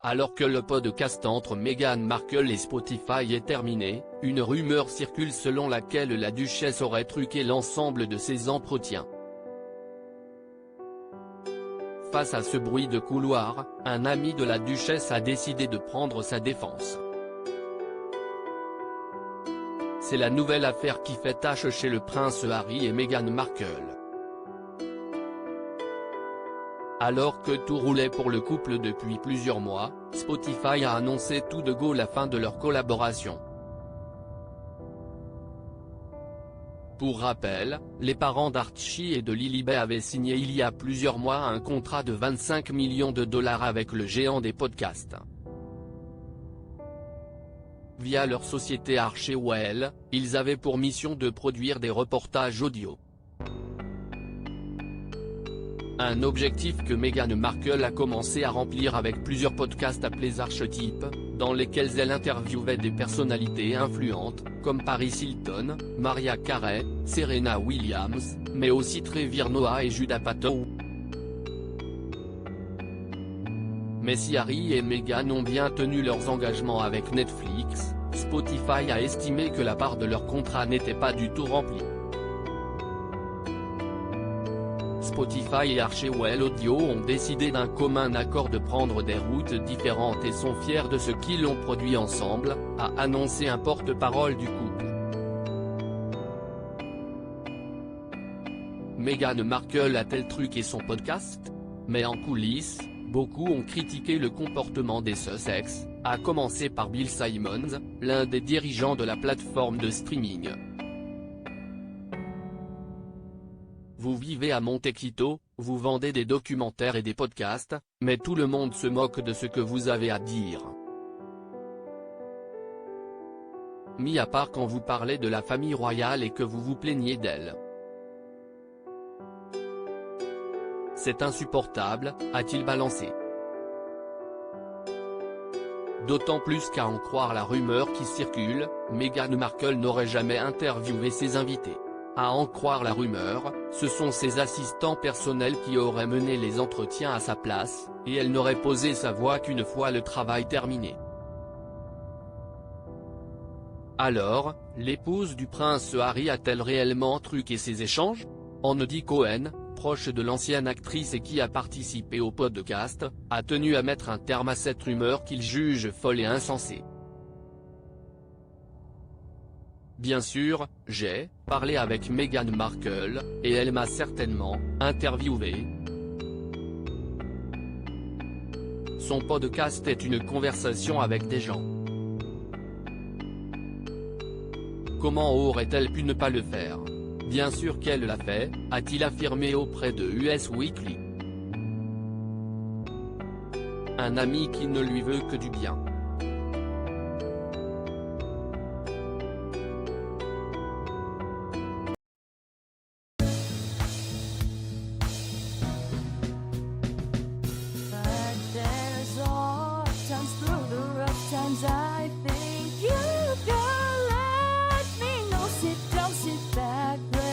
Alors que le podcast entre Meghan Markle et Spotify est terminé, une rumeur circule selon laquelle la duchesse aurait truqué l'ensemble de ses entretiens. Face à ce bruit de couloir, un ami de la duchesse a décidé de prendre sa défense. C'est la nouvelle affaire qui fait tache chez le prince Harry et Meghan Markle. Alors que tout roulait pour le couple depuis plusieurs mois, Spotify a annoncé tout de go la fin de leur collaboration. Pour rappel, les parents d'Archie et de Lilibet avaient signé il y a plusieurs mois un contrat de 25 millions de dollars avec le géant des podcasts. Via leur société Archewell, ils avaient pour mission de produire des reportages audio. Un objectif que Meghan Markle a commencé à remplir avec plusieurs podcasts appelés Archetypes, dans lesquels elle interviewait des personnalités influentes, comme Paris Hilton, Mariah Carey, Serena Williams, mais aussi Trevor Noah et Judd Apatow. Mais si Harry et Meghan ont bien tenu leurs engagements avec Netflix, Spotify a estimé que la part de leur contrat n'était pas du tout remplie. Spotify et Archewell Audio ont décidé d'un commun accord de prendre des routes différentes et sont fiers de ce qu'ils ont produit ensemble, a annoncé un porte-parole du couple. Meghan Markle a-t-elle truqué son podcast? Mais en coulisses, beaucoup ont critiqué le comportement des Sussex, à commencer par Bill Simmons, l'un des dirigeants de la plateforme de streaming. Vous vivez à Montecito, vous vendez des documentaires et des podcasts, mais tout le monde se moque de ce que vous avez à dire. Mis à part quand vous parlez de la famille royale et que vous vous plaignez d'elle. C'est insupportable, a-t-il balancé. D'autant plus qu'à en croire la rumeur qui circule, Meghan Markle n'aurait jamais interviewé ses invités. À en croire la rumeur, ce sont ses assistants personnels qui auraient mené les entretiens à sa place, et elle n'aurait posé sa voix qu'une fois le travail terminé. Alors, l'épouse du prince Harry a-t-elle réellement truqué ces échanges? Andy Cohen, proche de l'ancienne actrice et qui a participé au podcast, a tenu à mettre un terme à cette rumeur qu'il juge folle et insensée. Bien sûr, j'ai parlé avec Meghan Markle, et elle m'a certainement interviewé. Son podcast est une conversation avec des gens. Comment aurait-elle pu ne pas le faire? Bien sûr qu'elle l'a fait, a-t-il affirmé auprès de US Weekly. Un ami qui ne lui veut que du bien. I think you can let me know. Sit down, sit back.